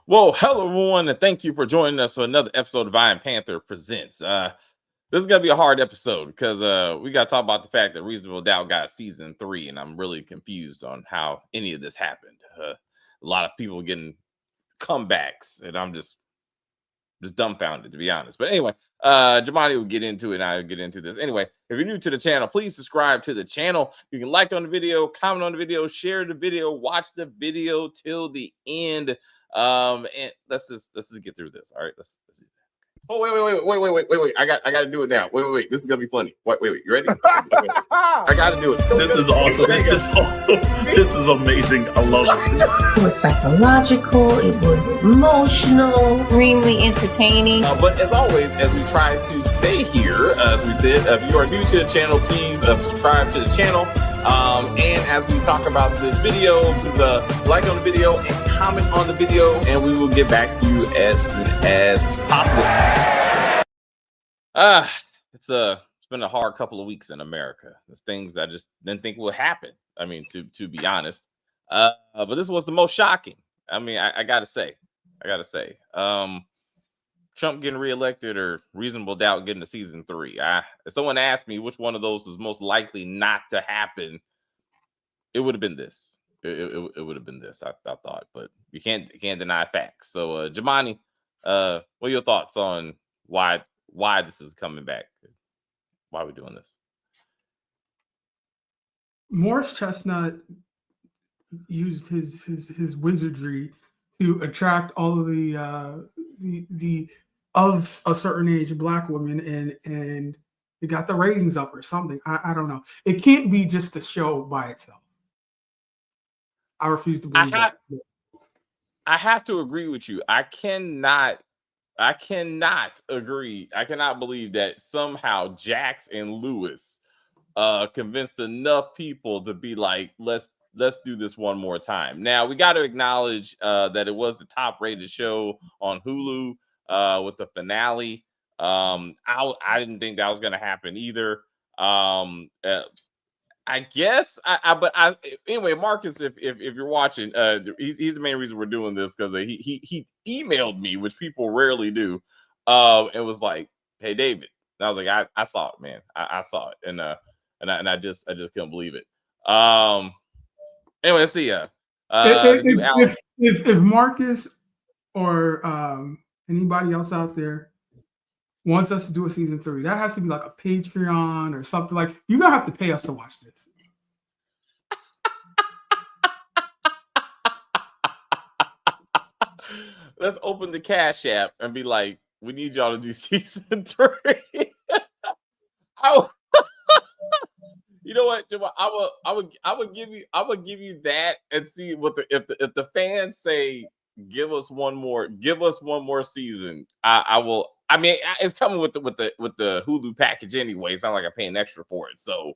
Well, hello everyone, and thank you for joining us for another episode of Iron Panther Presents. This is gonna be a hard episode because we gotta talk about the fact that Reasonable Doubt got season 3, and I'm really confused on how any of this happened. A lot of people getting comebacks, and I'm just dumbfounded, to be honest. But anyway, Jamani will get into it, and I'll get into this. Anyway, if you're new to the channel, please subscribe to the channel. You can like on the video, comment on the video, share the video, watch the video till the end. And let's just get through this. All right, let's do that. Oh, wait. I got to do it now. Wait. This is going to be funny. Wait. You ready? I got to do it. This is awesome. This is awesome. This is amazing. I love it. It was psychological. It was emotional. Extremely entertaining. But as always, as we try to say here, as we said, if you are new to the channel, please subscribe to the channel. And as we talk about this video, please like on the video and comment on the video, and we will get back to you as soon as possible. It's been a hard couple of weeks in America. There's things I just didn't think would happen. I mean, to be honest. But this was the most shocking. I mean, I gotta say. Trump getting reelected or Reasonable Doubt getting to season 3. If someone asked me which one of those was most likely not to happen, it would have been this. It would have been this, I thought, but you can't deny facts. So Jamani, what are your thoughts on why this is coming back? Why are we doing this? Morris Chestnut used his wizardry to attract all of the of a certain age Black women, and it got the ratings up or something. I don't know. It can't be just the show by itself. I refuse to believe that. I have to agree with you. I cannot agree. I cannot believe that somehow Jax and Lewis convinced enough people to be like, let's do this one more time. Now we got to acknowledge that it was the top rated show on Hulu with the finale. I didn't think that was going to happen either. I guess but anyway, Marcus, if you're watching, he's the main reason we're doing this, because he emailed me, which people rarely do, and was like, "Hey, David," and I was like, "I saw it, man. I saw it," and I just couldn't believe it. Anyway, let's see. If Marcus or anybody else out there wants us to do a season 3, that has to be like a Patreon or something. Like, you're gonna have to pay us to watch this. Let's open the Cash App and be like, we need y'all to do season 3. You know what, Jamal? I would give you that and see what if the fans say give us one more season. I will. I mean, it's coming with the Hulu package anyway. It's not like I'm paying extra for it. So,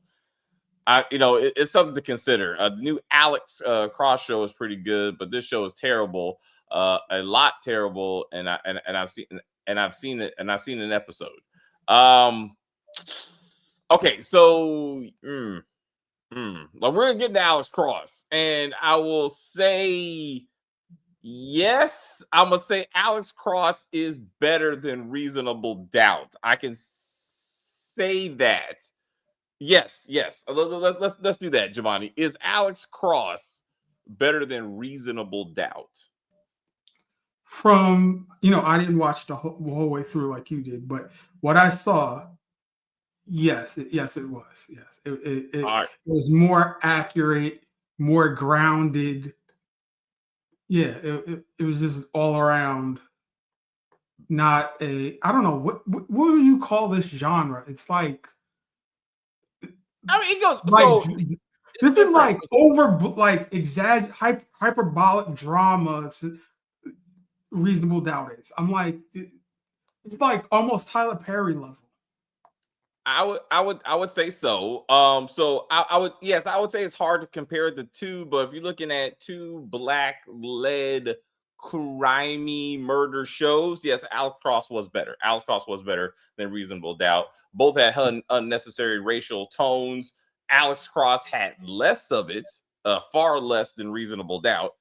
it's something to consider. The new Alex Cross show is pretty good, but this show is terrible, a lot terrible. And I've seen it, and I've seen an episode. Okay, so we're gonna get to Alex Cross, and I will say, yes, I'm gonna say Alex Cross is better than Reasonable Doubt. I can say that. Yes. Let's do that, Jamani. Is Alex Cross better than Reasonable Doubt? From, I didn't watch the whole way through like you did, but what I saw, yes, it was. Yes, it was more accurate, more grounded. Yeah, it was just all around. Not I don't know what would you call this genre? It's like, I mean, it goes like, so. This is like hyperbolic drama. Reasonable Doubt is. I'm like, it's like almost Tyler Perry level. I would say so. So I would say it's hard to compare the two, but if you're looking at two Black-led crimey murder shows, yes, Alex Cross was better. Alex Cross was better than Reasonable Doubt. Both had unnecessary racial tones. Alex Cross had less of it, far less than Reasonable Doubt.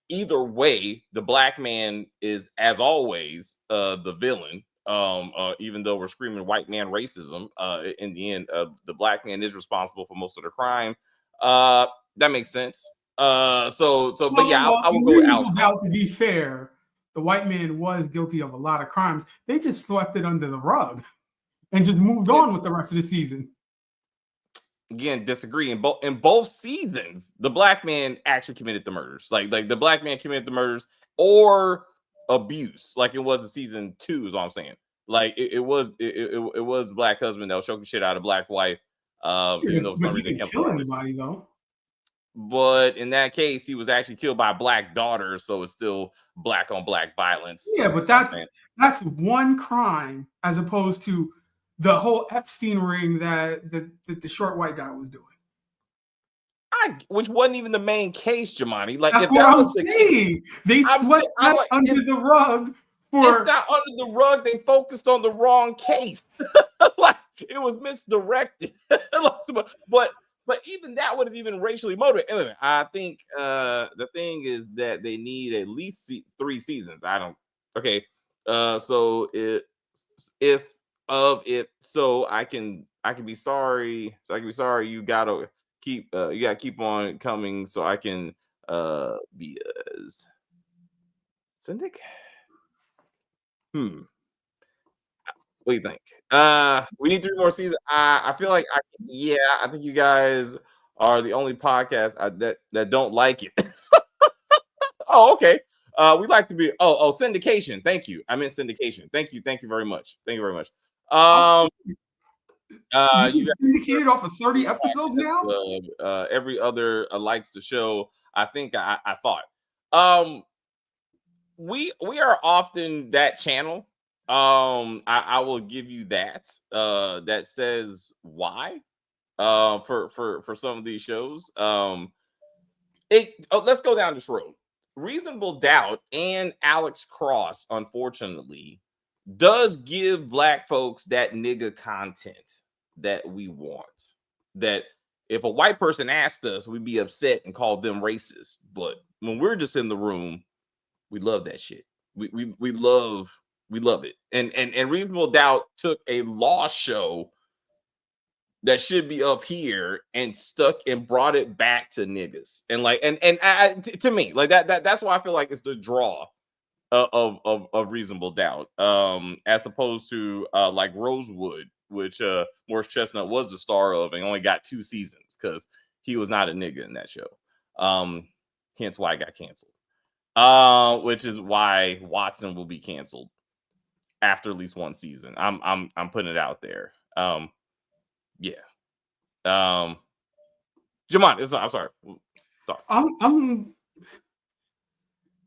either way, the black man is, as always, the villain. Even though we're screaming white man racism, in the end, the black man is responsible for most of the crime. That makes sense. But yeah, I will in go with Alex reasonable Cross. doubt, to be fair, the white man was guilty of a lot of crimes. They just swept it under the rug and just moved on with the rest of the season. Again, disagree. In both seasons, the black man actually committed the murders. Like the black man committed the murders or abuse, like it was in season 2. Is all I'm saying. Like it was the black husband that was choking shit out of black wife. Even though for But some he reason they didn't kept kill the anybody though. But in that case, he was actually killed by a black daughter, so it's still black on black violence. Yeah, but that's one crime as opposed to the whole Epstein ring that the short white guy was doing. Which wasn't even the main case, Jemani. Like that's if what that I'm was the saying. case, They swept that under the rug. It's not under the rug. They focused on the wrong case. Like it was misdirected. But even that would have even racially motivated. Anyway, I think the thing is that they need at least 3 seasons. I don't. Okay. So so I can be sorry. So I can be sorry. You gotta keep on coming. So I can be Syndic. What do you think? We need 3 more seasons. I feel like I think you guys are the only podcast that don't like it. Oh, okay. We like to be syndication. Thank you. I meant syndication. Thank you very much. Thank you very much. You get syndicated off of 30 episodes now. Every other likes the show. I think I thought. We are often that channel. I will give you that. That says why. For some of these shows. Let's go down this road. Reasonable Doubt and Alex Cross, unfortunately, does give black folks that nigga content that we want. That if a white person asked us, we'd be upset and call them racist. But when we're just in the room, we love that shit. We love it. And Reasonable Doubt took a lost show that should be up here and stuck and brought it back to niggas. And like to me, like that's why I feel like it's the draw of Reasonable Doubt. As opposed to like Rosewood, which Morris Chestnut was the star of and only got 2 seasons because he was not a nigga in that show. Hence why it got canceled. Which is why Watson will be canceled after at least 1 season. I'm putting it out there. Yeah. Jamon, I'm sorry.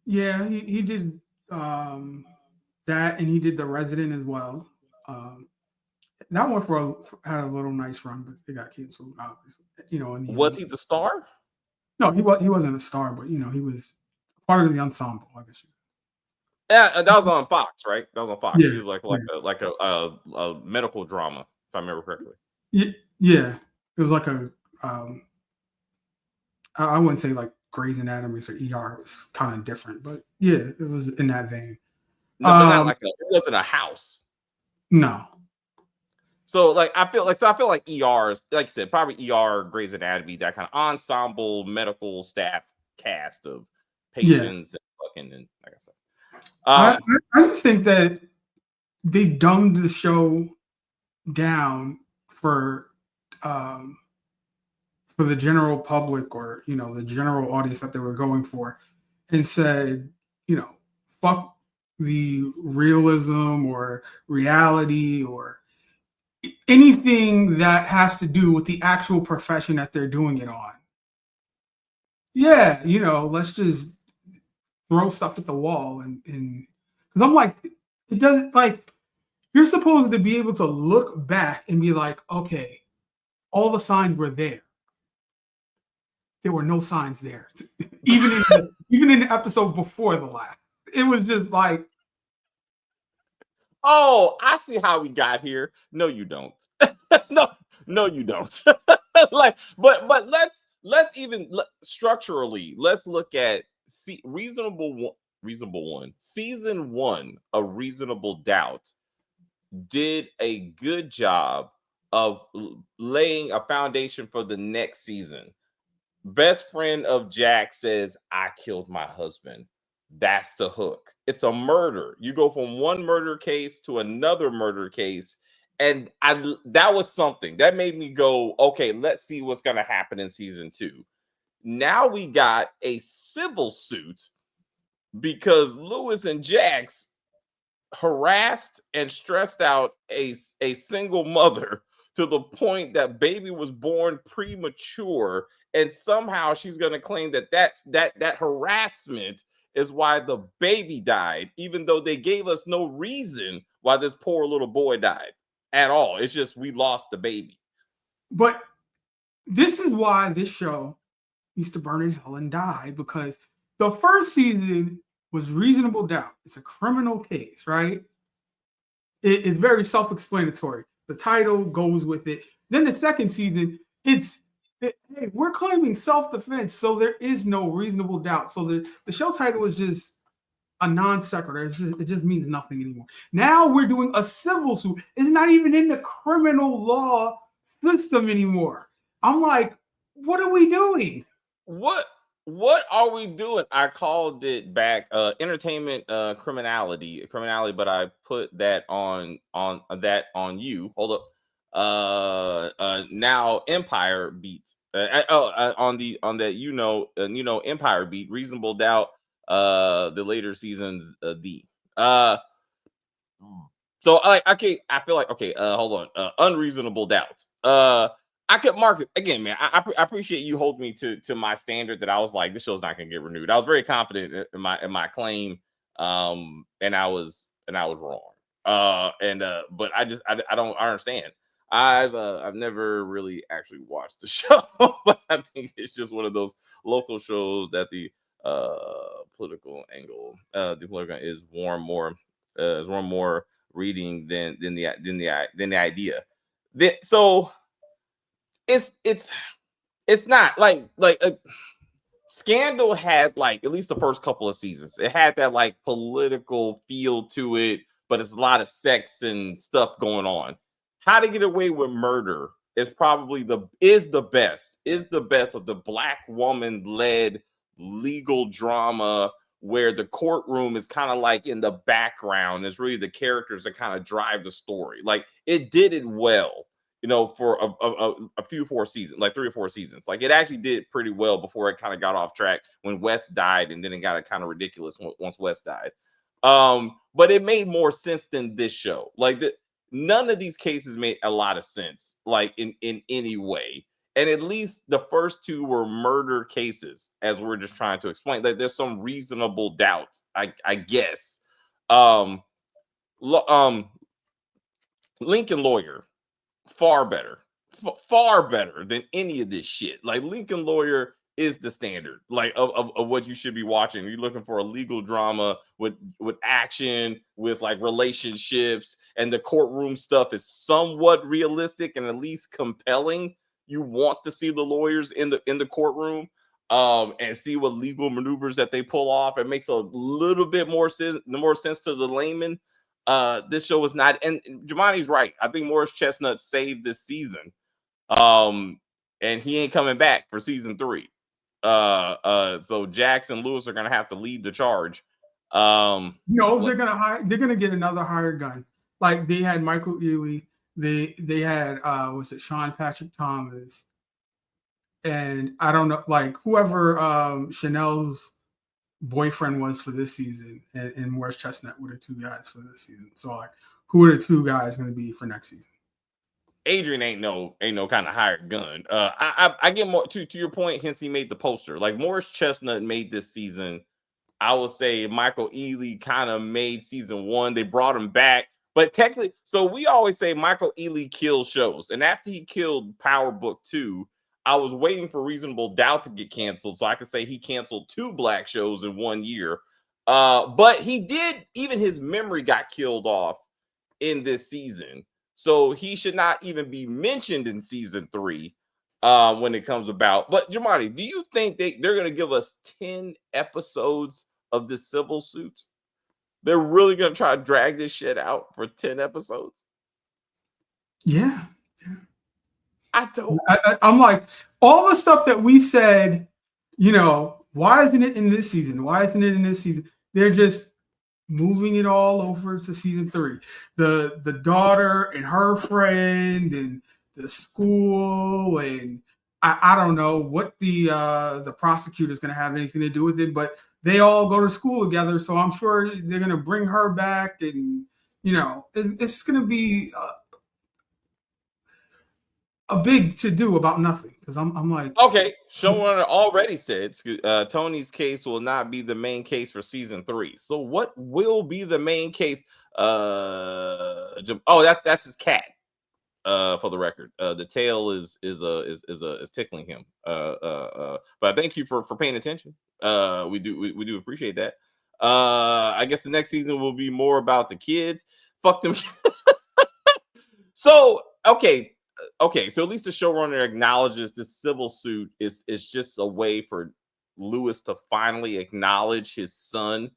Yeah, he did that, and he did The Resident as well. That one had a little nice run, but it got canceled. Obviously, was he the star? No, he wasn't a star, but he was part of the ensemble, I guess. Yeah, that was on Fox, right? That was on Fox. Yeah, He was like a medical drama, if I remember correctly. Yeah, it was like I wouldn't say like Grey's Anatomy or ER. It was kind of different, but yeah, it was in that vein. No, but not it wasn't a house. No. So I feel like ER is, like I said, probably ER, Grey's Anatomy, that kind of ensemble medical staff cast of patients and like I said. I just think that they dumbed the show down for the general public or the general audience that they were going for, and said fuck the realism or reality or anything that has to do with the actual profession that they're doing it on. Yeah, let's just throw stuff at the wall and because I'm like, it doesn't, like, you're supposed to be able to look back and be like, okay, all the signs were there. There were no signs there. Even in the episode before the last. It was just like, oh, I see how we got here. No, you don't. no, you don't. But let's even structurally, let's look at reasonable one. Season 1 of Reasonable Doubt did a good job of laying a foundation for the next season. Best friend of Jack says, "I killed my husband." That's the hook. It's a murder. You go from one murder case to another murder case. And that was something that made me go, okay, let's see what's going to happen in season 2. Now we got a civil suit because Lewis and Jax harassed and stressed out a single mother to the point that baby was born premature, and somehow she's going to claim that harassment is why the baby died, even though they gave us no reason why this poor little boy died at all. It's just we lost the baby. But this is why this show needs to burn in hell and die, because the first season was Reasonable Doubt. It's a criminal case, right? It's very self-explanatory. The title goes with it. Then the second season, hey, we're claiming self-defense, so there is no reasonable doubt. So the show title is just a non sequitur. It just means nothing anymore. Now we're doing a civil suit. It's not even in the criminal law system anymore. I'm like, what are we doing? What are we doing? I called it back entertainment criminality, but I put that on you. Hold up. Now Empire beat on that Empire beat Reasonable Doubt the later seasons so I feel like okay, hold on. Unreasonable Doubt. I could mark it again, man. I appreciate you holding me to my standard that I was like, this show's not gonna get renewed. I was very confident in my claim, and I was wrong. But I don't understand. I've never really actually watched the show, but I think it's just one of those local shows that the political angle, the political is warm more reading than the idea. So it's not like Scandal had like at least the first couple of seasons. It had that like political feel to it, but it's a lot of sex and stuff going on. How to Get Away with Murder is probably the best of the black woman led legal drama where the courtroom is kind of like in the background. It's really the characters that kind of drive the story. Like it did it well, for a few 4 seasons, like 3 or 4 seasons. Like it actually did pretty well before it kind of got off track when West died, and then it got kind of ridiculous once West died. But it made more sense than this show. Like none of these cases made a lot of sense, like in any way. And at least the first 2 were murder cases, as we're just trying to explain. Like there's some reasonable doubts, I guess. Um, Lincoln Lawyer, far better, far better than any of this shit. Like Lincoln Lawyer is the standard, like of what you should be watching. You're looking for a legal drama with action, with like relationships, and the courtroom stuff is somewhat realistic and at least compelling. You want to see the lawyers in the courtroom, and see what legal maneuvers that they pull off. It makes a little bit more sense to the layman. This show was not, and Jamani's right. I think Morris Chestnut saved this season. And he ain't coming back for season 3. So Jax and Lewis are gonna have to lead the charge. No, they're gonna get another hired gun. Like they had Michael Ealy, they had was it Sean Patrick Thomas, and I don't know, like whoever Chanel's boyfriend was for this season, and Morris Chestnut were the 2 guys for this season. So like, who are the 2 guys going to be for next season? Adrian ain't no kind of hired gun. I get more to your point. Hence, he made the poster. Like Morris Chestnut made this season. I would say Michael Ealy kind of made season 1. They brought him back, but technically, so we always say Michael Ealy kills shows, and after he killed Power Book 2. I was waiting for Reasonable Doubt to get canceled so I could say he canceled 2 black shows in 1 year. But he did, even his memory got killed off in this season. So he should not even be mentioned in season 3. when it comes about. But Jamani, do you think they're going to give us 10 episodes of this civil suit? They're really going to try to drag this shit out for 10 episodes? Yeah. I don't. I'm like, all the stuff that we said, why isn't it in this season? Why isn't it in this season? They're just moving it all over to season 3. The daughter and her friend and the school, and I don't know what the prosecutor is going to have anything to do with it, but they all go to school together, so I'm sure they're going to bring her back, and it's going to be a big to do about nothing, because I'm like, okay, showrunner already said Tony's case will not be the main case for season 3. So what will be the main case? That's his cat. For the record, the tail is tickling him. But thank you for paying attention. We do appreciate that. I guess the next season will be more about the kids. Fuck them. So okay. So at least the showrunner acknowledges this civil suit is just a way for Lewis to finally acknowledge his son.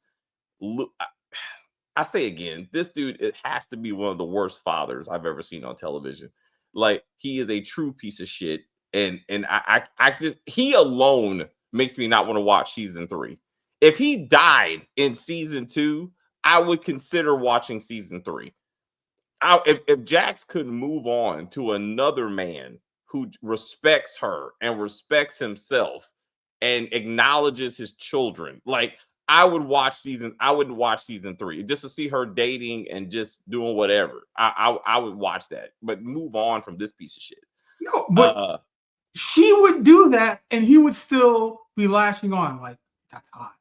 I say again, this dude, it has to be one of the worst fathers I've ever seen on television. Like, he is a true piece of shit, and I just, he alone makes me not want to watch season 3. If he died in season 2, I would consider watching season 3. If Jax could move on to another man who respects her and respects himself and acknowledges his children, like, I wouldn't watch season 3 just to see her dating and just doing whatever. I would watch that, but move on from this piece of shit. No, but she would do that, and he would still be lashing on like, that's hot.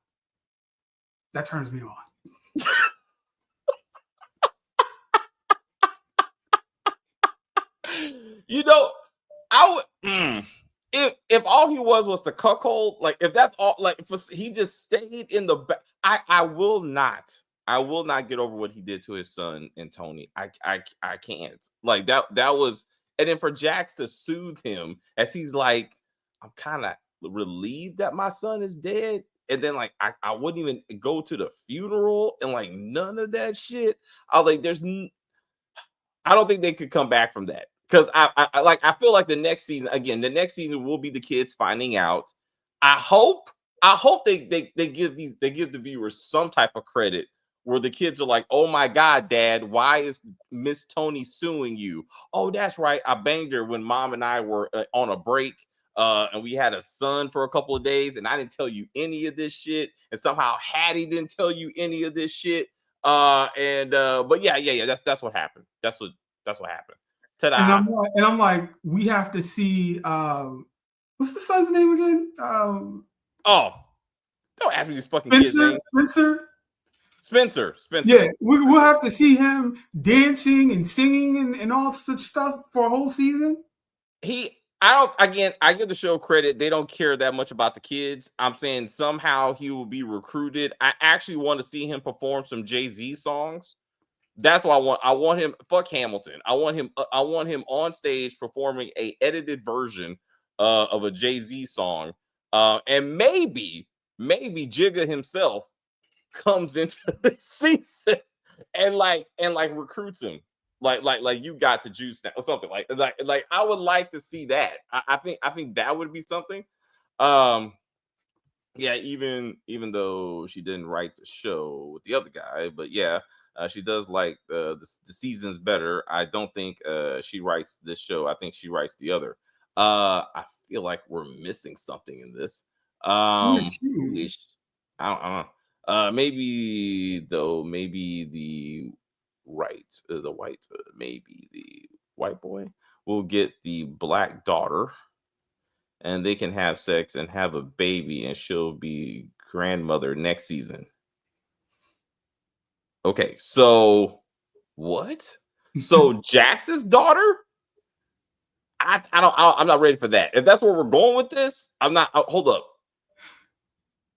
That turns me on. I would. If all he was the cuckold, like, if that's all, like, if he just stayed in the back, I will not get over what he did to his son and Tony. I can't. Like, that was, and then for Jax to soothe him as he's like, I'm kind of relieved that my son is dead. And then, like, I wouldn't even go to the funeral and, like, none of that shit. I was like, I don't think they could come back from that. Because I feel like the next season will be the kids finding out. I hope they give the viewers some type of credit where the kids are like, oh my God, Dad, why is Miss Tony suing you? Oh, that's right, I banged her when Mom and I were on a break, and we had a son for a couple of days, and I didn't tell you any of this shit, and somehow Hattie didn't tell you any of this shit. But yeah, that's what happened. That's what happened. Ta-da. And I'm like, we have to see what's the son's name again? Don't ask me these fucking kids' names. Spencer. Yeah, we'll have to see him dancing and singing and all such stuff for a whole season. I give the show credit. They don't care that much about the kids. I'm saying somehow he will be recruited. I actually want to see him perform some Jay-Z songs. That's what I want. I want him. Fuck Hamilton. I want him on stage performing a edited version of a Jay-Z song. And maybe Jigga himself comes into the season and recruits him. Like you got the juice now or something like I would like to see that. I think that would be something. Yeah, even though she didn't write the show with the other guy, but yeah, she does like the seasons better. I don't think she writes this show. I think she writes the other. I feel like we're missing something in this. Who is she? I don't know. Maybe the white boy will get the black daughter, and they can have sex and have a baby, and she'll be grandmother next season. Okay, so what? So Jax's daughter? I'm not ready for that. If that's where we're going with this, I'm not. Hold up.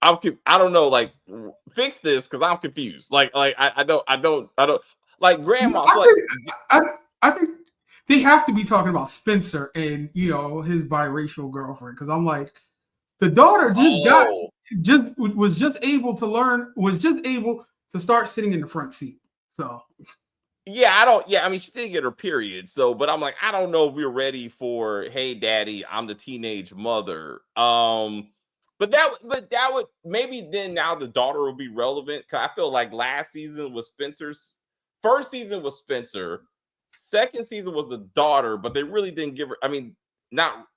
I don't know. Like, fix this because I'm confused. Like I don't. Like grandma. I think they have to be talking about Spencer and his biracial girlfriend, because I'm like, the daughter was just able to start sitting in the front seat. So I mean, she did get her period. So, but I'm like, I don't know if we're ready for, hey, daddy, I'm the teenage mother. But that would maybe then now the daughter will be relevant. Cause I feel like last season was Spencer's first season was Spencer, second season was the daughter, but they really didn't give her. I mean, not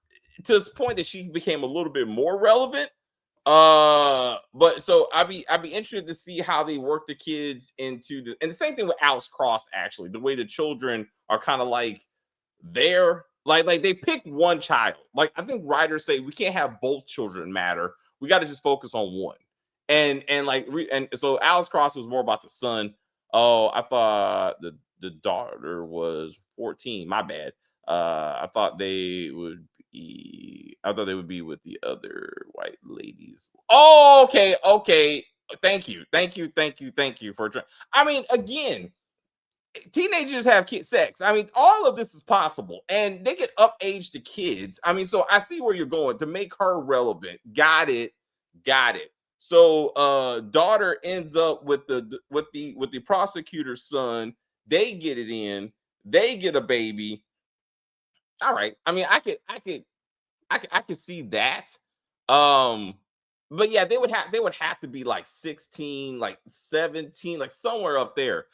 to this point that she became a little bit more relevant. But so I'd be interested to see how they work the kids into and the same thing with Alex Cross, actually, the way the children are kind of like there, like they pick one child. Like I think writers say we can't have both children matter. We got to just focus on one. And so Alex Cross was more about the son. Oh, I thought the daughter was 14. My bad. I thought they would I thought they would be with the other white ladies. Oh, okay. Thank you for. I mean, again, teenagers have kid sex. I mean, all of this is possible, and they get up age to kids. I mean, so I see where you're going to make her relevant. Got it. So, daughter ends up with the prosecutor's son. They get it in. They get a baby. All right. I mean, I could see that. Um, but yeah, they would have to be like 16, like 17, like somewhere up there.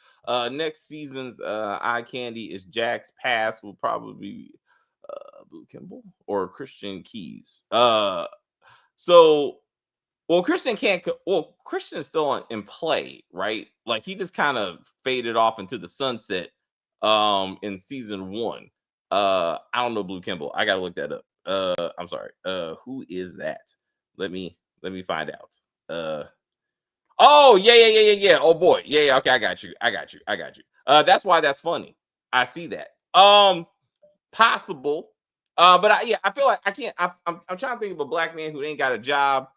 Next season's eye candy is Jack's Pass will probably be Blue Kimball or Christian Keys. So well, Christian can't. Well, Christian is still in play, right? Like he just kind of faded off into the sunset. In season one. I don't know Blue Kimball. I gotta look that up. I'm sorry. Who is that? Let me find out. Oh yeah. Oh boy, yeah. Okay, I got you. That's why that's funny. I see that. Possible. But I feel like I can't. I'm trying to think of a black man who ain't got a job.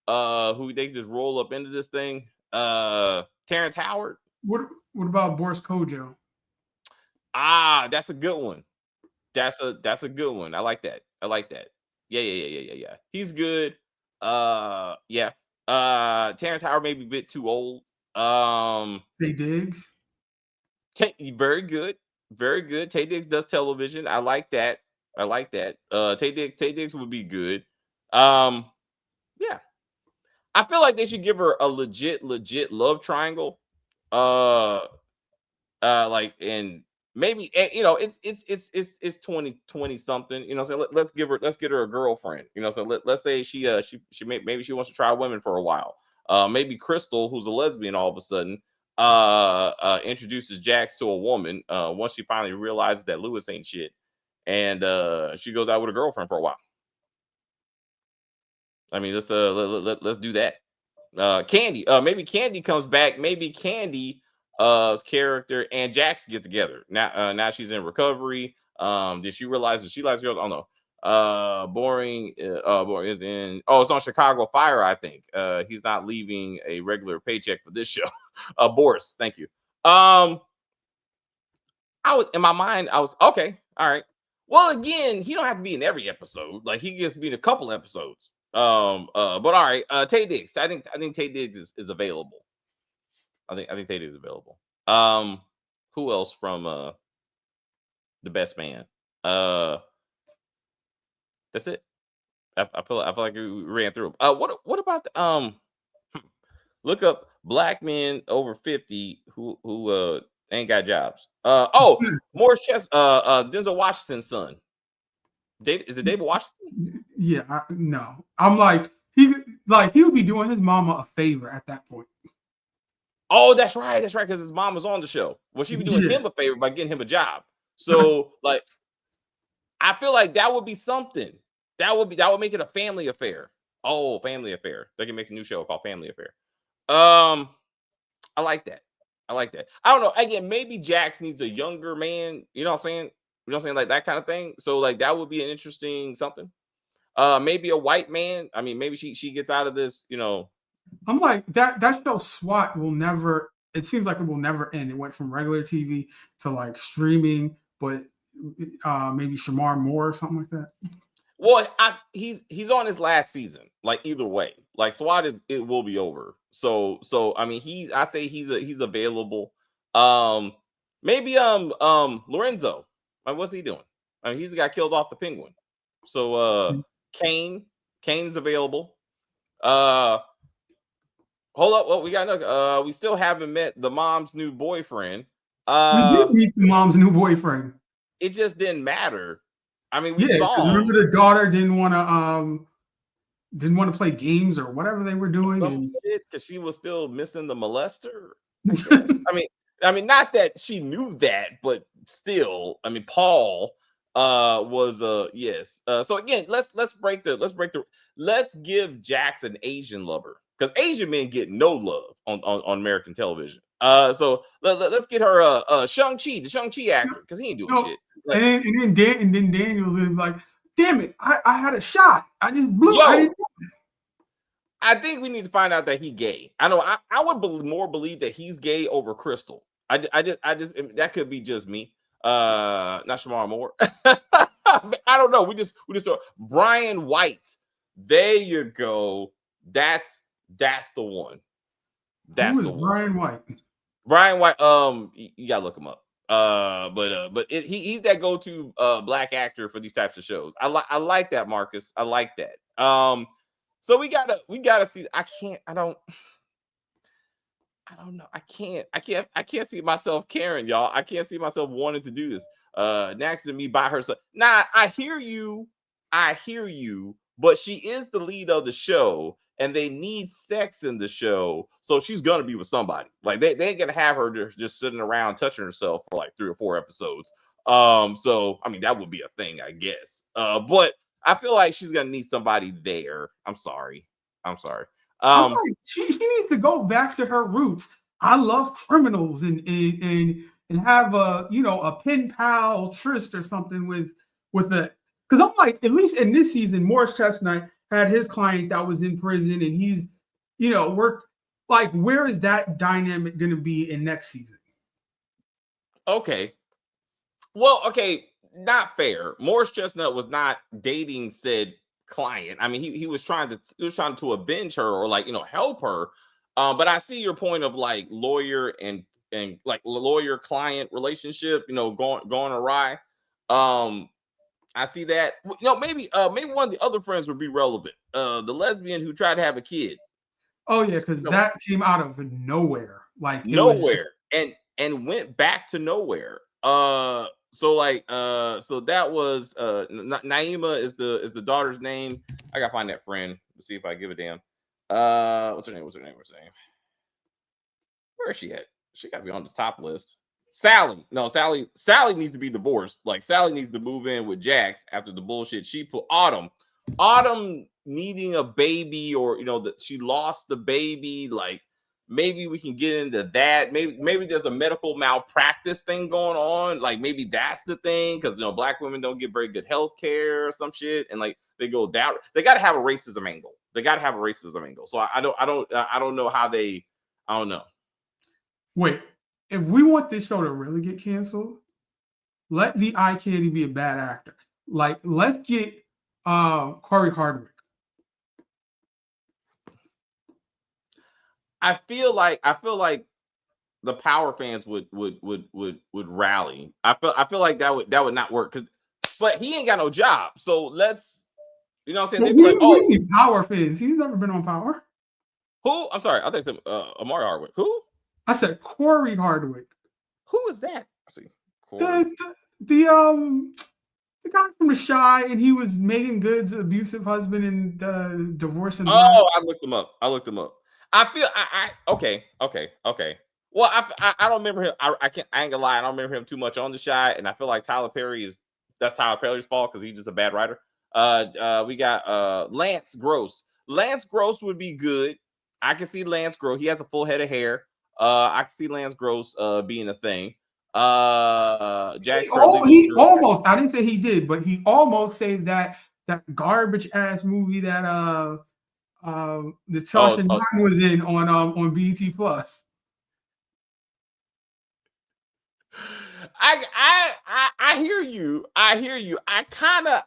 Who they just roll up into this thing. Terrence Howard. what about Boris Kojo? Ah, that's a good one. That's a good one. I like that. Yeah. He's good. Yeah. Terrence Howard may be a bit too old. Tay Diggs. Very good. Very good. Tay Diggs does television. I like that. Tay Diggs would be good. Yeah. I feel like they should give her a legit love triangle. Like and maybe it's 2020 something, so let's get her a girlfriend, so let's say maybe she wants to try women for a while. Maybe Crystal, who's a lesbian, all of a sudden introduces Jax to a woman once she finally realizes that Lewis ain't shit, and she goes out with a girlfriend for a while. I mean, let's do that. Candy, maybe Candy comes back. Maybe Candy's character and Jax get together. Now she's in recovery. Did she realize that she likes girls? I don't know. Boring is in. Oh, it's on Chicago Fire, I think. He's not leaving a regular paycheck for this show. Boris, thank you. I was in my mind. I was okay. All right. Well, again, he don't have to be in every episode. Like he gets to be in a couple episodes. But all right. Tay Diggs. I think Tay Diggs is available. I think Tay Diggs is available. Who else from The Best Man? That's it. I feel like we ran through. What about the look up black men over 50 who ain't got jobs. Morris Chess, Denzel Washington's son. Is it David Washington? Yeah, no. I'm like he would be doing his mama a favor at that point. Oh, that's right, because his mom was on the show. Well, she'd be doing him a favor by getting him a job. So, like, I feel like that would be something. That would make it a family affair. Oh, Family Affair. They can make a new show called Family Affair. I like that. I don't know. Again, maybe Jax needs a younger man. You know what I'm saying? Like that kind of thing. So, like, that would be an interesting something. Maybe a white man. I mean, maybe she gets out of this, I'm like that show SWAT will never. It seems like it will never end. It went from regular TV to like streaming, but maybe Shamar Moore or something like that. Well, he's on his last season. Like either way, like SWAT it will be over. So I mean I say he's available. Maybe Lorenzo. Like, what's he doing? I mean, he's got killed off the Penguin. So Kane's available. Hold up. Well, we got another. We still haven't met the mom's new boyfriend. We did meet the mom's new boyfriend. It just didn't matter. I mean, we Yeah, saw him. remember the daughter didn't want to play games or whatever they were doing, because she was still missing the molester. I guess. I mean, not that she knew that, but still, I mean, Paul was yes. So again, let's give Jax an Asian lover, because Asian men get no love on American television. So let's get her Shang-Chi, the Shang-Chi actor, because he ain't doing shit. Like, and then Daniel was like, damn it, I had a shot. I just blew. I think we need to find out that he's gay. I know I would more believe that he's gay over Crystal. I just that could be just me. Not Shamar Moore. I don't know. We just Brian White. There you go. That's the one. That's the one. Brian White. Brian White. You gotta look him up. But he's that go-to black actor for these types of shows. I like that, Marcus. I like that. So we gotta see. I don't know. I can't see myself caring, y'all. I can't see myself wanting to do this. Next to me by herself. Nah, I hear you, but she is the lead of the show, and they need sex in the show, so she's gonna be with somebody. Like they ain't gonna have her just sitting around touching herself for like 3 or 4 episodes. So I mean that would be a thing, I guess. But I feel like she's gonna need somebody there. I'm sorry. I'm like, she needs to go back to her roots. I love criminals and have a pen pal tryst or something with the, because I'm like, at least in this season, Morris Chestnut had his client that was in prison, and he's work. Like, where is that dynamic going to be in next season? Okay. Well, okay, not fair. Morris Chestnut was not dating said client. I mean, he was trying to avenge her or help her. But I see your point of like lawyer and like lawyer client relationship, going awry. I see that. Maybe one of the other friends would be relevant. The lesbian who tried to have a kid. Oh yeah, because that came out of nowhere. Like nowhere, and went back to nowhere. So that was Naima is the daughter's name. I gotta find that friend to see if I give a damn. What's her name? We're saying. Where is she at? She gotta be on this top list. Sally. No, Sally needs to be divorced. Like Sally needs to move in with Jax after the bullshit she put. Autumn needing a baby, or that she lost the baby. Like maybe we can get into that. Maybe there's a medical malpractice thing going on. Like maybe that's the thing, because black women don't get very good health care or some shit, and like they go down. They got to have a racism angle. So I don't know how they. I don't know. Wait, if we want this show to really get canceled, let the eye candy be a bad actor. Like, let's get Corey Hardwick. I feel like the Power fans would rally. I feel like that would not work, but he ain't got no job. So let's, what I'm saying? What do you mean Power fans? He's never been on Power. Who? I'm sorry. I think it's Amari Hardwick. Who? I said Corey Hardwick. Who is that? I see. The guy from The Shy, and he was Megan Good's abusive husband in Divorce and Black. I looked him up. I feel okay. Well, I don't remember him. I ain't gonna lie. I don't remember him too much on The Shy, and I feel like Tyler Perry's fault because he's just a bad writer. We got Lance Gross. Lance Gross would be good. I can see Lance Gross. He has a full head of hair. I can see Lance Gross being a thing. He almost. I didn't say he did, but he almost saved that garbage ass movie that Natasha Nine was in on BET Plus. I hear you. I hear you. I kind of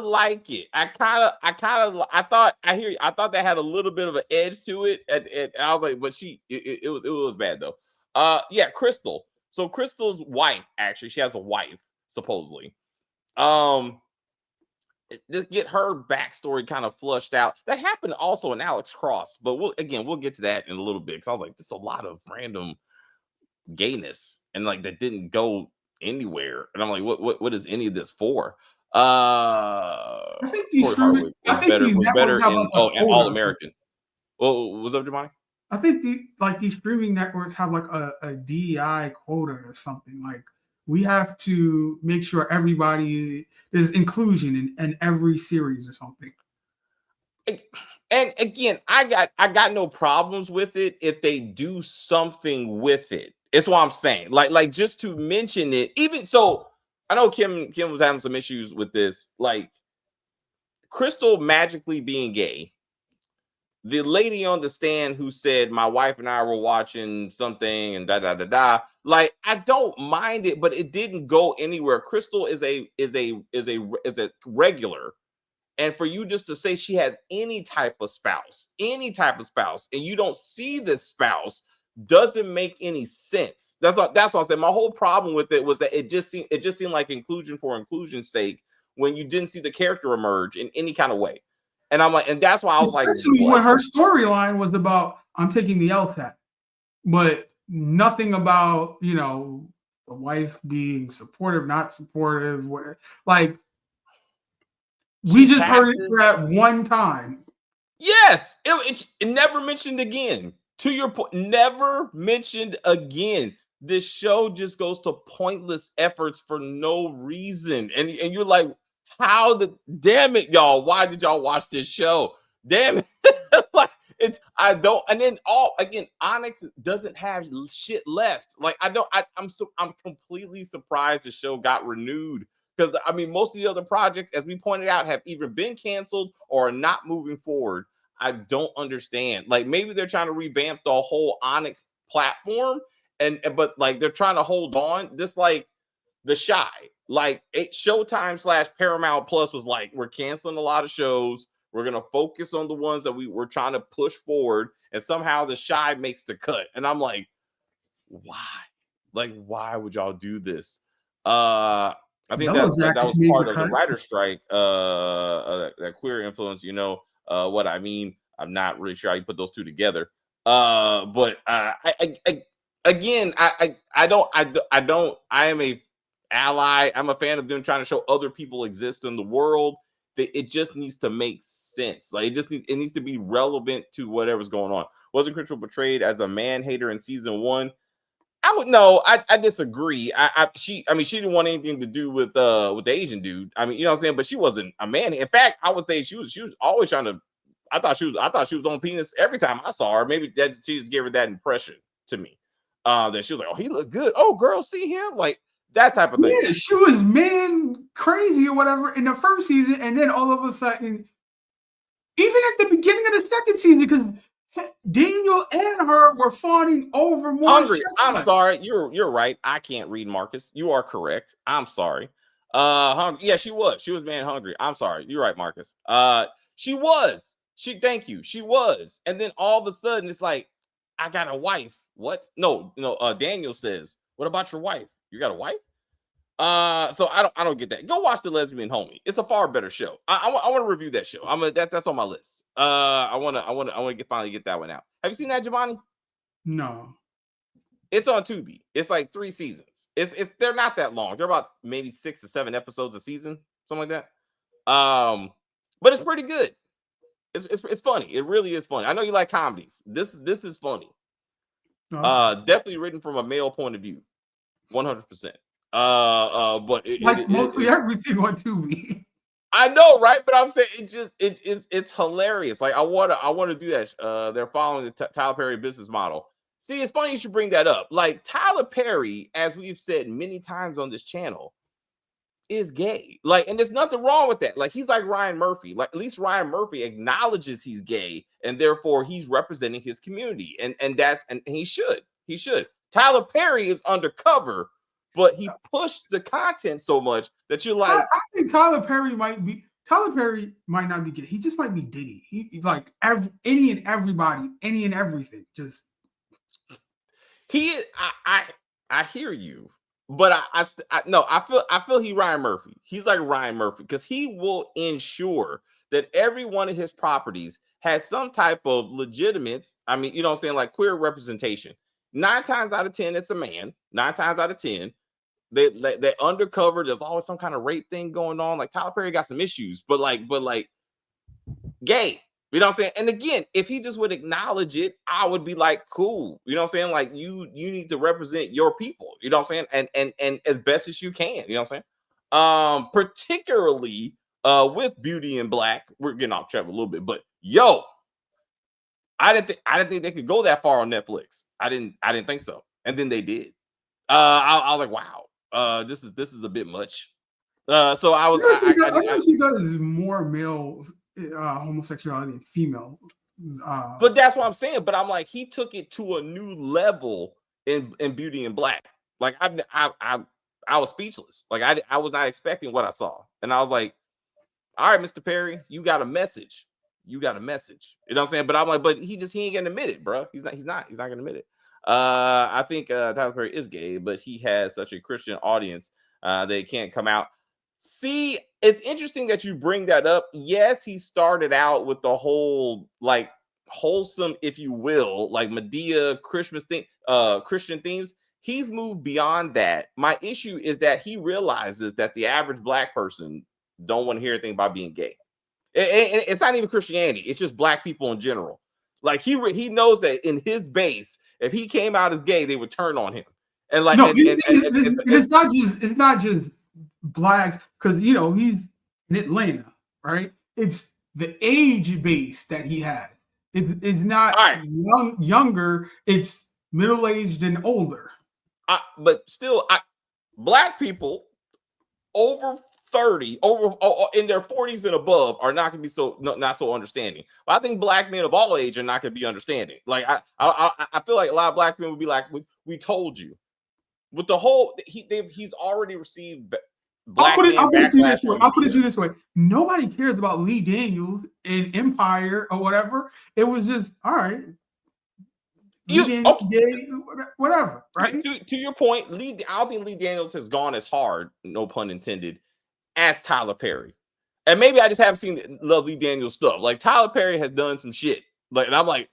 like it. I thought that had a little bit of an edge to it, and I was like, but it was bad though. Yeah, Crystal. So Crystal's wife, actually, she has a wife supposedly. Um, to get her backstory kind of flushed out. That happened also in Alex Cross, but we'll get to that in a little bit because I was like, this is a lot of random gayness and like that didn't go anywhere. And I'm like, what is any of this for? I think these Corey streaming, Hardwick I think these was better networks have like in a an quota All or something. American. Well, what's up, Jamani? I think these streaming networks have like a DEI quota or something. Like we have to make sure everybody there's inclusion in every series or something. And again, I got no problems with it if they do something with it. It's what I'm saying. Like just to mention it, even so, I know Kim was having some issues with this, like Crystal magically being gay. The lady on the stand who said my wife and I were watching something and da da da da. Like I don't mind it, but it didn't go anywhere. Crystal is a regular. And for you just to say she has any type of spouse, and you don't see this spouse doesn't make any sense. That's what I said. My whole problem with it was that it just seemed like inclusion for inclusion's sake when you didn't see the character emerge in any kind of way. And I'm like, and that's why I was like, Especially when what? her storyline was about I'm taking the LSAT, but nothing about the wife being supportive, not supportive. What like we She just heard it passes. for that one time. Yes, it never mentioned again. To your point, never mentioned again. This show just goes to pointless efforts for no reason, and you're like, how the damn it, y'all? Why did y'all watch this show? Damn it! Like it's I don't, and then all again, Onyx doesn't have shit left. Like I don't, I'm completely surprised the show got renewed because I mean most of the other projects, as we pointed out, have either been canceled or are not moving forward. I don't understand. Like maybe they're trying to revamp the whole Onyx platform, but like they're trying to hold on. Just like The Shy, like Showtime slash Paramount Plus was like, we're canceling a lot of shows. We're gonna focus on the ones that we're trying to push forward, and somehow The Shy makes the cut. And I'm like, why? Like, why would y'all do this? I think Yellow that Jackets was made the part of the cut. writer strike. That queer influence. What I mean. I'm not really sure how you put those two together. But again, I am a ally. I'm a fan of them trying to show other people exist in the world. It just needs to make sense. Like it needs to be relevant to whatever's going on. Wasn't Crystal portrayed as a man hater in season 1? I would no, I disagree. She didn't want anything to do with the Asian dude. I mean, you know what I'm saying, but she wasn't a man. In fact, I would say she was always trying to. I thought she was on penis every time I saw her. Maybe that she just gave her that impression to me. That she was like, oh, he looked good. Oh, girl, see him like that type of thing. Yeah, she was man crazy or whatever in the first season, and then all of a sudden, even at the beginning of the second season, because Daniel and her were fawning over Morris Hungry. I'm Chestnut. sorry. You're right. I can't read Marcus. You are correct. I'm sorry. Hungry. Yeah, she was. She was man hungry. I'm sorry. You're right, Marcus. She was. Thank you. She was. And then all of a sudden it's like, I got a wife. What? No, Daniel says, what about your wife? You got a wife? So I don't get that. Go watch The Lesbian Homie. It's a far better show. I want to review that show. That's on my list. I want to finally get that one out. Have you seen that, Giovanni? No. It's on Tubi. It's like 3 seasons. They're not that long. They're about maybe 6 to 7 episodes a season, something like that. But it's pretty good. It's funny. It really is funny. I know you like comedies. This is funny. Okay. Definitely written from a male point of view, 100%. But mostly everything on Tubi. I know, right? But I'm saying it's hilarious. Like I wanna do that. They're following the Tyler Perry business model. See, it's funny you should bring that up. Like Tyler Perry, as we've said many times on this channel, is gay. Like, and there's nothing wrong with that. Like, he's like Ryan Murphy. Like, at least Ryan Murphy acknowledges he's gay, and therefore he's representing his community. And he should. He should. Tyler Perry is undercover but he pushed the content so much that you're like, I think Tyler Perry might not be gay. He just might be Diddy. He like any and everybody, any and everything. Just I hear you, but I feel he Ryan Murphy. He's like Ryan Murphy because he will ensure that every one of his properties has some type of legitimate. I mean, you know what I'm saying, like queer representation. 9 times out of 10, it's a man. 9 times out of 10, they undercover. There's always some kind of rape thing going on. Like Tyler Perry got some issues, but like gay. You know what I'm saying? And again, if he just would acknowledge it, I would be like, cool. You know what I'm saying? Like you need to represent your people. You know what I'm saying? And as best as you can. You know what I'm saying? Particularly with Beauty and Black. We're getting off track a little bit, but yo, I didn't think they could go that far on Netflix. I didn't think so. And then they did. I was like, wow, this is a bit much. So I was I guess he does more males homosexuality and female. But that's what I'm saying. But I'm like, he took it to a new level in Beauty and Black. Like I was speechless. Like I was not expecting what I saw, and I was like, all right, Mr. Perry, you got a message. You got a message. You know what I'm saying? But I'm like, but he ain't gonna admit it, bro. He's not gonna admit it. I think Tyler Perry is gay, but he has such a Christian audience they can't come out. See, it's interesting that you bring that up. Yes, he started out with the whole like wholesome, if you will, like Medea Christmas thing, Christian themes. He's moved beyond that. My issue is that he realizes that the average Black person don't want to hear anything about being gay. It's not even Christianity. It's just Black people in general. Like he knows that in his base, if he came out as gay, they would turn on him. And like, no, it's not just Blacks because you know he's in Atlanta, right? It's the age base that he has. It's not right. younger. It's middle aged and older. But still, Black people over 30, in their 40s and above, are not going to be not so understanding. But I think Black men of all age are not going to be understanding. Like I feel like a lot of Black people would be like, "We told you." With the whole, he's already received Black man backlash. I'll put it this way: nobody cares about Lee Daniels in Empire or whatever. It was just all right. Whatever, right? To your point, I don't think Lee Daniels has gone as hard, no pun intended, as Tyler Perry. And maybe I just haven't seen Lee Daniels stuff. Like Tyler Perry has done some shit. Like, and I'm like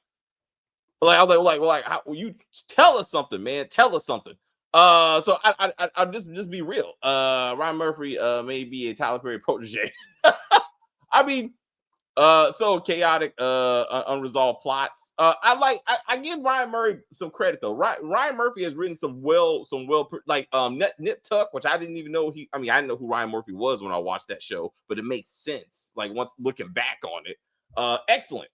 how, you tell us something, man. Tell us something. So I'll just be real. Ryan Murphy may be a Tyler Perry protege. I mean, so chaotic, unresolved plots. I give Ryan Murphy some credit though. Ryan Murphy has written some like Nip Tuck, which I didn't even know I didn't know who Ryan Murphy was when I watched that show, but it makes sense. Like once looking back on it, excellent.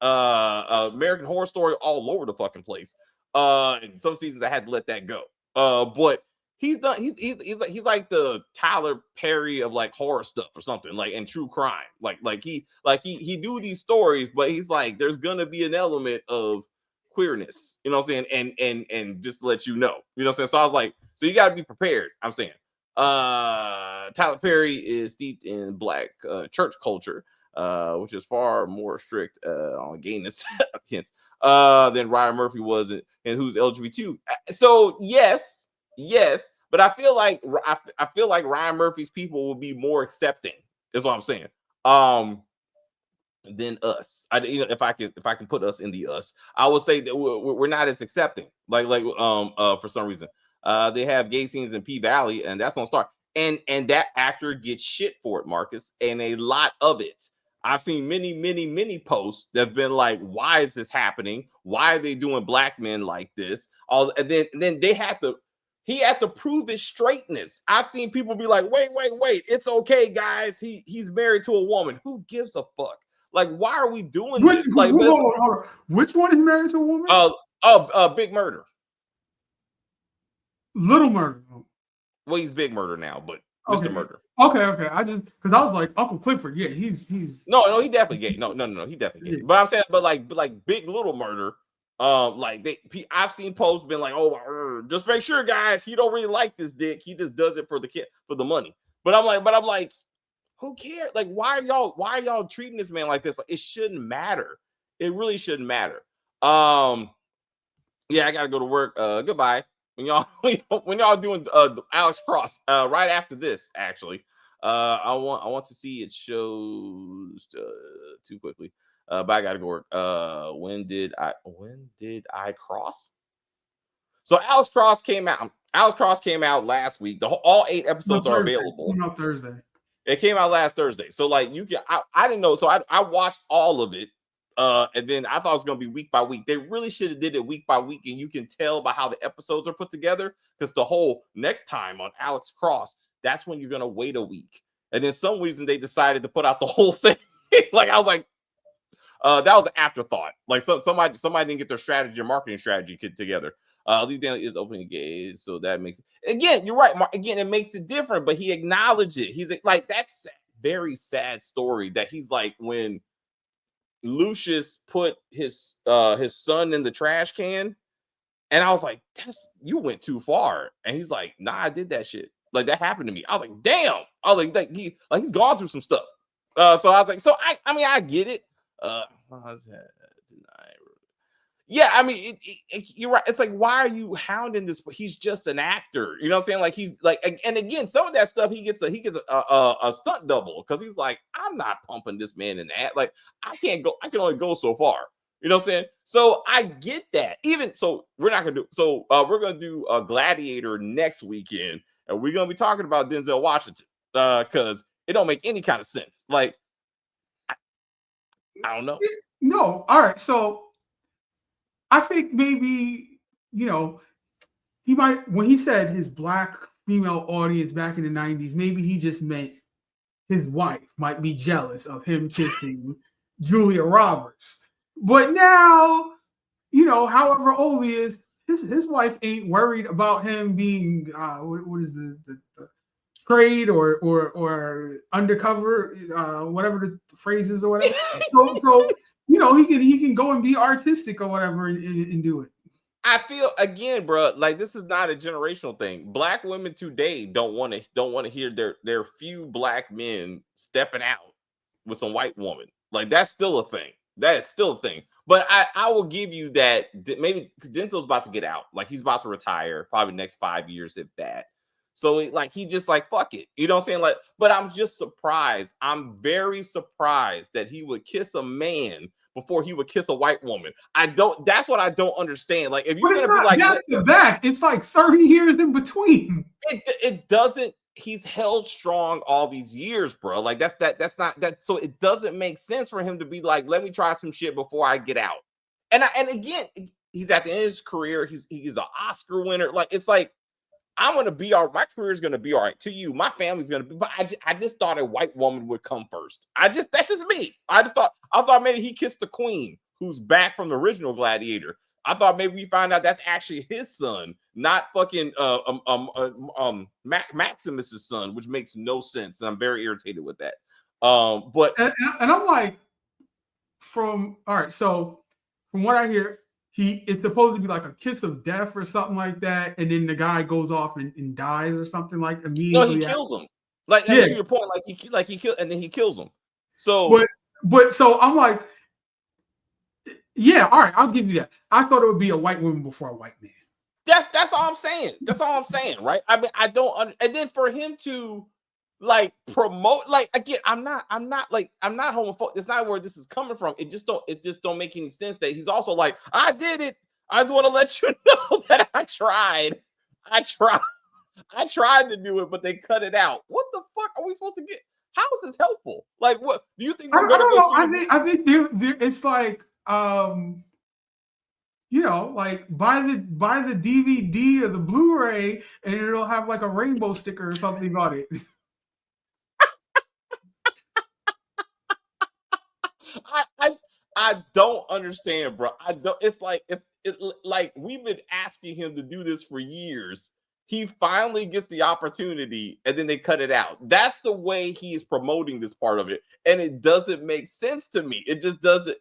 American Horror Story all over the fucking place. In some seasons I had to let that go. But he's like the Tyler Perry of like horror stuff or something, like and true crime. He do these stories, but he's like, there's gonna be an element of queerness, you know what I'm saying? And just to let you know what I'm saying? So I was like, so you gotta be prepared. I'm saying Tyler Perry is steeped in Black church culture, which is far more strict on gayness than Ryan Murphy was, and who's LGBT. So yes, but I feel like Ryan Murphy's people will be more accepting. Is what I'm saying. Than us. If I can put us in the us, I would say that we're not as accepting. For some reason, they have gay scenes in P Valley, and that's on Star. And that actor gets shit for it, Marcus, and a lot of it. I've seen many posts that have been like, why is this happening? Why are they doing Black men like this? And then he had to prove his straightness. I've seen people be like, wait, it's okay, guys. He's married to a woman. Who gives a fuck? Like, why are we doing this? Like, hold on. Which one is married to a woman? Big Murder. Little Murder. Well, he's Big Murder now, but okay. Mr. Murder. Okay. I just because I was like Uncle Clifford. Yeah, he's no, he definitely gay. No, he definitely gay. Yeah. But I'm saying, but like Big Little Murder, I've seen posts been like, oh, just make sure, guys, he don't really like this dick. He just does it for the money. But I'm like, who cares? Like, why are y'all treating this man like this? Like, it shouldn't matter. It really shouldn't matter. Yeah, I gotta go to work. Goodbye. When y'all doing Alex Cross right after this, actually. I want to see it shows too quickly. But I gotta go work. When did I cross? So Alex Cross came out. Alex Cross came out last week. All 8 episodes are available. Came out Thursday. It came out last Thursday. So like you can I didn't know. So I watched all of it. And then I thought it was gonna be week by week. They really should have did it week by week, and you can tell by how the episodes are put together. Because the whole next time on Alex Cross, that's when you're gonna wait a week. And then some reason they decided to put out the whole thing. Like I was like, that was an afterthought. Like somebody didn't get their strategy or marketing strategy together. Lee Daniel is opening engaged, so that makes it again. You're right, Mark. Again, it makes it different, but he acknowledged it. He's like that's a very sad story that he's like when Lucius put his son in the trash can, and I was like, you went too far. And he's like, nah, I did that shit. Like that happened to me. I was like, damn. I was like he's gone through some stuff. So I was like, so I mean, I get it. Yeah, I mean, you're right. It's like, why are you hounding this? He's just an actor. You know what I'm saying? Like he's like, and again, some of that stuff he gets a stunt double because he's like, I'm not pumping this man in that. Like I can only go so far. You know what I'm saying? So I get that. Even so, we're not gonna do. So we're gonna do a Gladiator next weekend, and we're gonna be talking about Denzel Washington because it don't make any kind of sense. Like I don't know. No, all right. So I think maybe, he might, when he said his black female audience back in the 90s, maybe he just meant his wife might be jealous of him kissing Julia Roberts. But now, however old he is, his wife ain't worried about him being, what is the trade or undercover, whatever the phrase is or whatever. So he can go and be artistic or whatever and do it. I feel again, bro, like this is not a generational thing. Black women today don't want to hear their few black men stepping out with some white woman. Like that's still a thing. That is still a thing. But I will give you that maybe because Denzel's about to get out. Like he's about to retire probably next 5 years, if that. So he just like fuck it. You know what I'm saying? Like, but I'm just surprised. I'm very surprised that he would kiss a man before he would kiss a white woman. That's what I don't understand. Like, if you're gonna be like back to back, it's like 30 years in between. It doesn't. He's held strong all these years, bro. Like that's not that. So it doesn't make sense for him to be like, let me try some shit before I get out. And again, he's at the end of his career. He's an Oscar winner. Like it's like I'm gonna be all. My career is gonna be all right. To you, my family's gonna be. But I just thought a white woman would come first. That's just me. I thought maybe he kissed the queen, who's back from the original Gladiator. I thought maybe we find out that's actually his son, not fucking Maximus's son, which makes no sense. And I'm very irritated with that. But I'm like, all right. So from what I hear, it's supposed to be like a kiss of death or something like that, and then the guy goes off and dies or something like immediately. No, he kills him. Like to your point, like he kills and then he kills him. So, but so I'm like, yeah, all right, I'll give you that. I thought it would be a white woman before a white man. That's all I'm saying. That's all I'm saying, right? I mean, I don't. And then for him to like promote, like again, I'm not homophobic. It's not where this is coming from. It just don't make any sense that he's also like, I did it. I just want to let you know that I tried. I tried to do it, but they cut it out. What the fuck are we supposed to get? How is this helpful? Like, what do you think? I don't know. I think there it's like like buy the DVD or the Blu-ray and it'll have like a rainbow sticker or something on it. I don't understand, bro. I don't. It's like like we've been asking him to do this for years. He finally gets the opportunity, and then they cut it out. That's the way he is promoting this part of it, and it doesn't make sense to me. It just doesn't.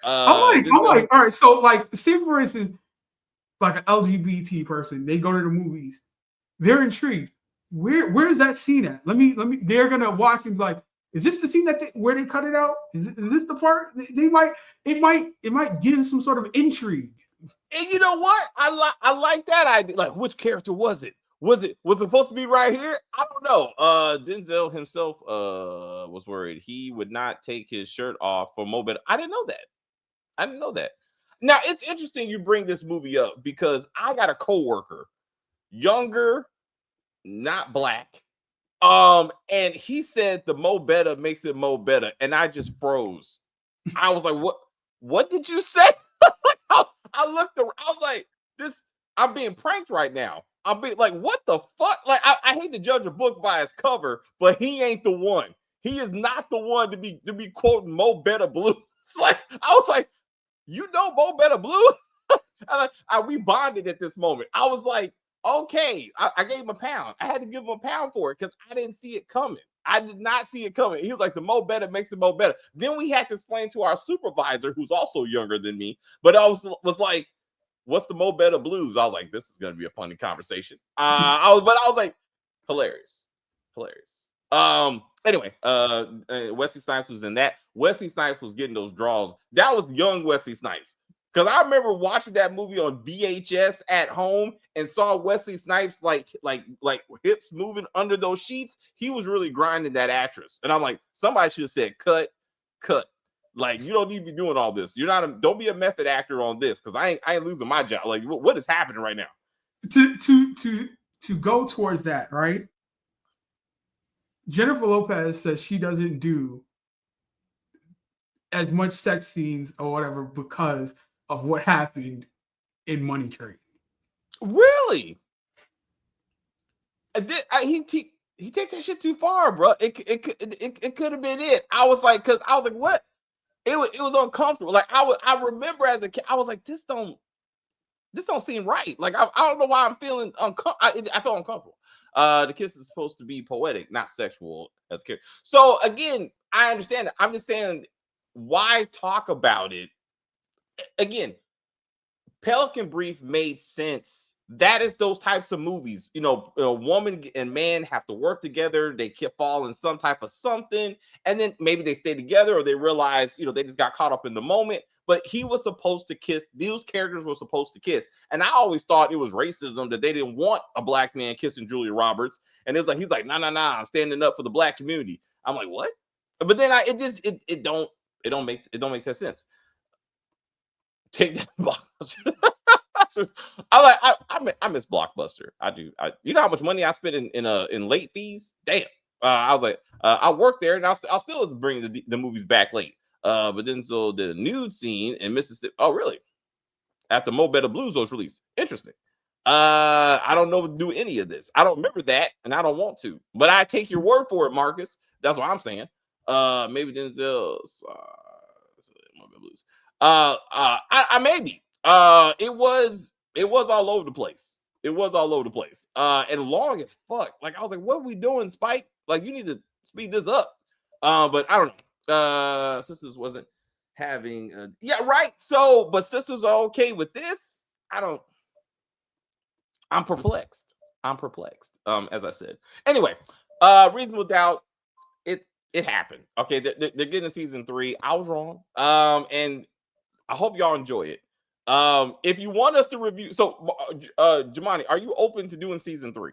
I'm like, all right. So like, say for instance, like an LGBT person, they go to the movies, they're intrigued. Where's that scene at? Let me. They're gonna watch and be like, is this the scene where they cut it out? Is this the part? They might. It might give some sort of intrigue. And you know what? I like that idea. Like, which character was it? Was it supposed to be right here? I don't know. Denzel himself was worried he would not take his shirt off for Mo Better. I didn't know that. Now it's interesting you bring this movie up because I got a coworker, younger, not black. And he said the Mo Better makes it Mo Better, and I just froze. I was like, what did you say? I looked around, I was like, I'm being pranked right now. I'm being like, what the fuck? Like, I hate to judge a book by its cover, but he ain't the one. He is not the one to be quoting Mo Better Blues. Like, I was like, you know Mo Better Blues? We bonded at this moment. I was like, okay, I gave him £1. I had to give him £1 for it because I didn't see it coming. I did not see it coming. He was like, the Mo Better makes it Mo Better. Then we had to explain to our supervisor, who's also younger than me, but I was like, what's the Mo Better Blues? I was like, this is going to be a funny conversation. I was like, hilarious. Anyway, Wesley Snipes was in that. Wesley Snipes was getting those draws. That was young Wesley Snipes. Because I remember watching that movie on VHS at home and saw Wesley Snipes like hips moving under those sheets. He was really grinding that actress. And I'm like, somebody should have said, cut. Like, you don't need to be doing all this. Don't be a method actor on this, because I ain't losing my job. Like, what is happening right now? To go towards that, right? Jennifer Lopez says she doesn't do as much sex scenes or whatever because of what happened in Money Train. Really? He takes that shit too far, bro. It could have been it. I was like, what? It was uncomfortable. Like, I remember as a kid, I was like, this don't seem right. Like, I don't know why I'm feeling uncomfortable. I felt uncomfortable. The kiss is supposed to be poetic, not sexual as a kid. So again, I understand that. I'm just saying, why talk about it? Again, Pelican Brief made sense. That is those types of movies. You know, a woman and man have to work together. They fall in some type of something, and then maybe they stay together, or they realize, they just got caught up in the moment. But he was supposed to kiss. These characters were supposed to kiss, and I always thought it was racism that they didn't want a black man kissing Julia Roberts. And it's like, he's like, nah, I'm standing up for the black community. I'm like, what? But then it don't make sense. Take that Blockbuster. I miss Blockbuster. I do. You know how much money I spent in late fees? Damn. I was like, I worked there, and I'll still bring the movies back late. But then so did a nude scene in Mississippi. Oh, really? After Mo Better Blues was released. Interesting. I don't know do any of this. I don't remember that, and I don't want to. But I take your word for it, Marcus. That's what I'm saying. Maybe Denzel. Mo Better Blues. I maybe. It was all over the place. It was all over the place. And long as fuck. Like, I was like, what are we doing, Spike? Like, you need to speed this up. But I don't know. Sisters wasn't having yeah, right. So, but Sisters are okay with this. I'm perplexed. As I said. Anyway, Reasonable Doubt, it happened. Okay, they're getting season 3. I was wrong. And I hope y'all enjoy it. If you want us to review, so Jamani, are you open to doing season 3?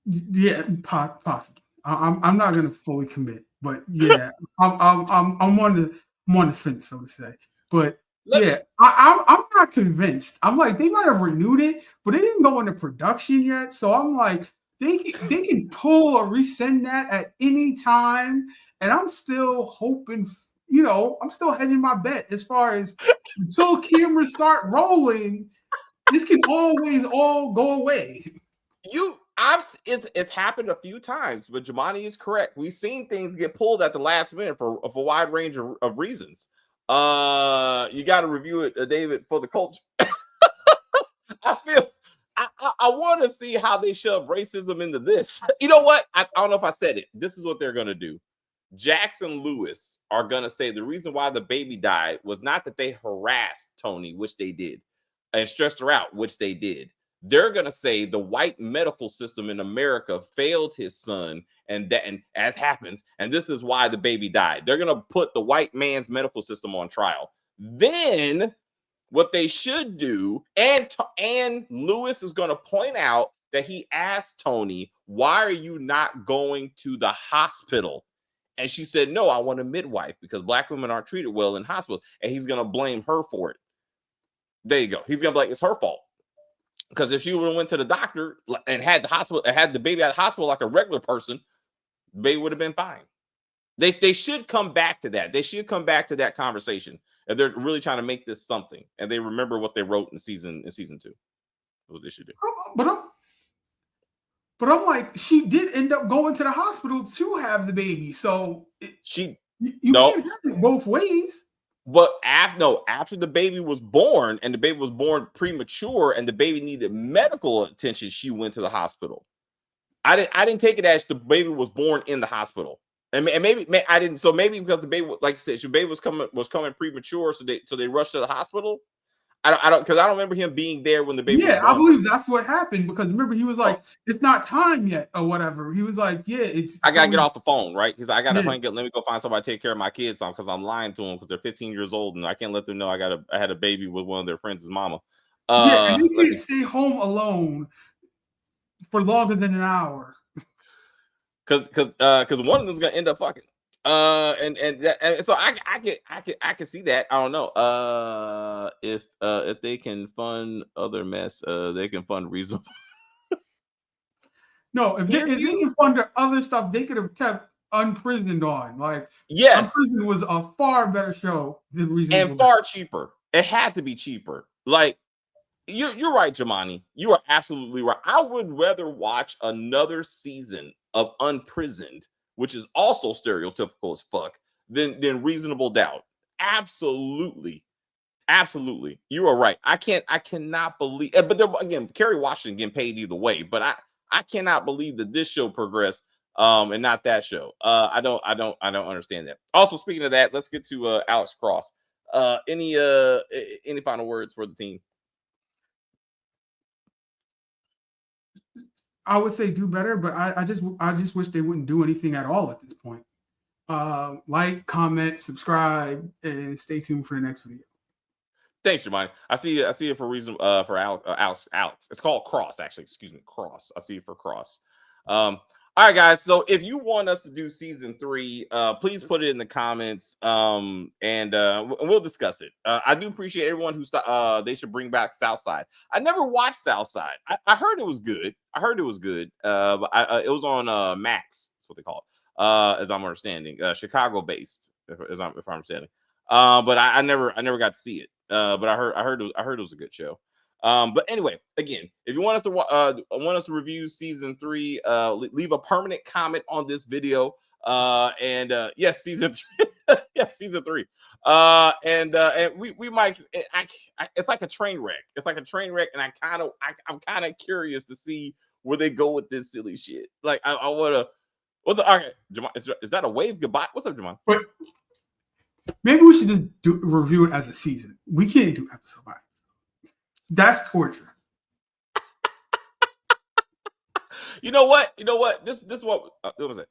Yeah, possibly. I'm not gonna fully commit, but yeah, I'm on the fence, so to say. But yeah, I'm not convinced. I'm like, they might have renewed it, but they didn't go into production yet. So I'm like, they can pull or resend that at any time, and I'm still hoping. I'm still hedging my bet as far as until cameras start rolling. This can always all go away. It's happened a few times, but Jamani is correct. We've seen things get pulled at the last minute for a wide range of reasons. You got to review it, David, for the culture. I want to see how they shove racism into this. You know what? I don't know if I said it. This is what they're gonna do. Jax and Lewis are gonna say the reason why the baby died was not that they harassed Tony, which they did, and stressed her out, which they did. They're gonna say the white medical system in America failed his son, and as happens, and this is why the baby died. They're gonna put the white man's medical system on trial. Then what they should do, and Lewis is gonna point out that he asked Tony, "Why are you not going to the hospital?" And she said, "No, I want a midwife because black women aren't treated well in hospitals." And he's gonna blame her for it. There you go. He's gonna be like, it's her fault. Because if she would have went to the doctor and had the baby at the hospital like a regular person, the baby would have been fine. They should come back to that. They should come back to that conversation. If they're really trying to make this something, and they remember what they wrote in season 2. What they should do. But I'm like, she did end up going to the hospital to have the baby. So you can't have it both ways. But after the baby was born, and the baby was born premature, and the baby needed medical attention, she went to the hospital. I didn't take it as the baby was born in the hospital, and maybe I didn't. So maybe because the baby, like you said, the baby was coming premature, so they rushed to the hospital. I don't remember him being there when the baby. Yeah, I believe that's what happened because remember he was like, "It's not time yet" or whatever. He was like, "Yeah, it's." I gotta get off the phone, right? He's like, "I gotta let me go find somebody to take care of my kids on because I'm lying to them because they're 15 years old and I can't let them know I had a baby with one of their friends' mama." And he can't stay home alone for longer than an hour because one of them's gonna end up fucking. And so I can see that. I don't know. If they can fund other mess, they can fund reasonable. No, if they can fund the other stuff, they could have kept Unprisoned on. Like, yes, Unprisoned was a far better show than Reasonable and far cheaper. It had to be cheaper. Like, you're right, Jamani. You are absolutely right. I would rather watch another season of Unprisoned, which is also stereotypical as fuck, than Reasonable Doubt. Absolutely. You are right. I cannot believe, but again, Kerry Washington getting paid either way, but I cannot believe that this show progressed and not that show. I don't understand that. Also, speaking of that, let's get to Alex Cross. Any final words for the team? I would say do better, but I just wish they wouldn't do anything at all at this point. Like, comment, subscribe, and stay tuned for the next video. Thanks, Jamani. I see it for reason for Alex. It's called Cross, actually. Excuse me, Cross. I see it for Cross. All right, guys. So if you want us to do season 3, please put it in the comments, and we'll discuss it. I do appreciate everyone who they should bring back Southside. I never watched Southside. I heard it was good. But it was on Max. That's what they call it, as I'm understanding. Chicago based, if I'm understanding. But I never got to see it. But I heard it was a good show. But anyway, again, if you want us to review season 3, leave a permanent comment on this video. Yes, season 3. Yes, season 3. And we might. It's like a train wreck. It's like a train wreck, and I'm kind of curious to see where they go with this silly shit. Like, I wanna. What's the okay? Jamal, is that a wave goodbye? What's up, Jamal? But maybe we should just review it as a season. We can't do episode by episode. That's torture. You know what? This is what was it?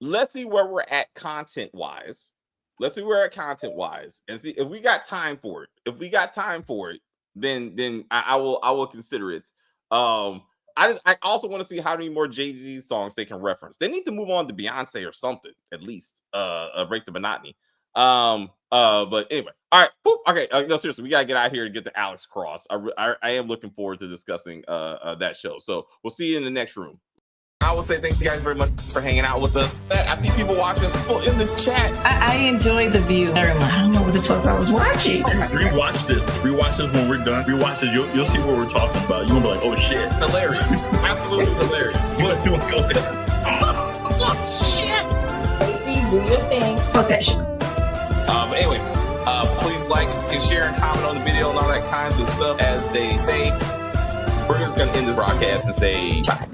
Let's see where we're at content wise. And see if we got time for it. If we got time for it, then I will consider it. I also want to see how many more Jay-Z songs they can reference. They need to move on to Beyonce or something, at least. Break the monotony. But anyway, all right. Boop. Okay. No, seriously, we gotta get out here to get to Alex Cross. I am looking forward to discussing that show. So we'll see you in the next room. I will say thank you guys very much for hanging out with us. I see people watching us in the chat. I enjoy the view. I don't know what the fuck I was watching. Rewatch this when we're done. Rewatch this. You'll see what we're talking about. You're gonna be like, oh shit. Hilarious. Absolutely hilarious. But go ahead. Oh shit. Stacey, do your thing. Fuck that shit. But anyway, please like and share and comment on the video and all that kinds of stuff. As they say, we're just gonna end this broadcast and say bye.